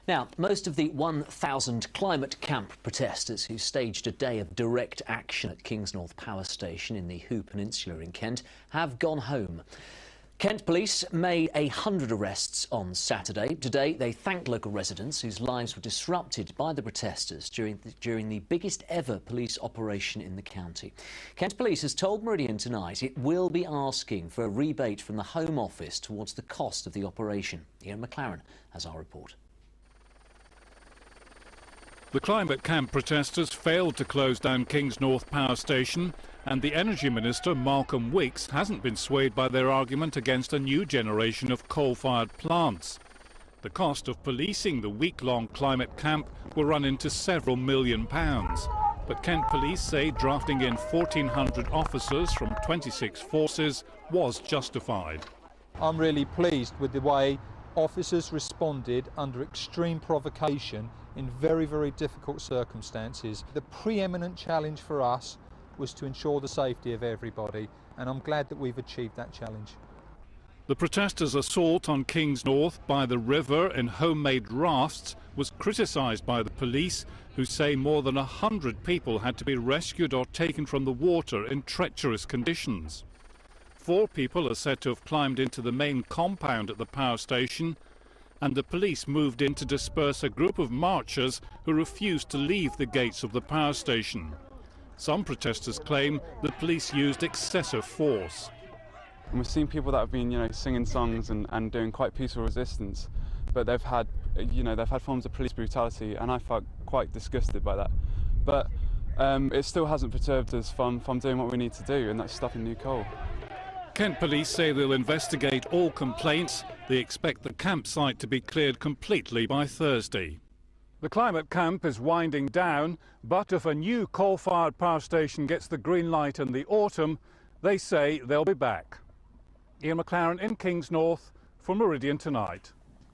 Now, most of the 1,000 climate camp protesters who staged a day of direct action at Kingsnorth Power Station in the Hoo Peninsula in Kent have gone home. Kent police made 100 arrests on Saturday. Today, they thanked local residents whose lives were disrupted by the protesters during the biggest ever police operation in the county. Kent police has told Meridian tonight it will be asking for a rebate from the Home Office towards the cost of the operation. Ian McLaren has our report. The climate camp protesters failed to close down Kingsnorth Power Station, and the Energy Minister, Malcolm Weeks, hasn't been swayed by their argument against a new generation of coal-fired plants. The cost of policing the week-long climate camp will run into several £1 million. But Kent police say drafting in 1,400 officers from 26 forces was justified. I'm really pleased with the way officers responded under extreme provocation in very, very difficult circumstances. The preeminent challenge for us was to ensure the safety of everybody, and I'm glad that we've achieved that challenge. The protesters' assault on Kingsnorth by the river in homemade rafts was criticised by the police, who say more than 100 people had to be rescued or taken from the water in treacherous conditions. 4 people are said to have climbed into the main compound at the power station, and the police moved in to disperse a group of marchers who refused to leave the gates of the power station. Some protesters claim the police used excessive force. And we've seen people that have been, singing songs and doing quite peaceful resistance, but they've had forms of police brutality, and I felt quite disgusted by that. But it still hasn't perturbed us from doing what we need to do, and that's stopping new coal. Kent police say they'll investigate all complaints. They expect the campsite to be cleared completely by Thursday. The climate camp is winding down, but if a new coal-fired power station gets the green light in the autumn, they say they'll be back. Ian McLaren in Kingsnorth for Meridian Tonight.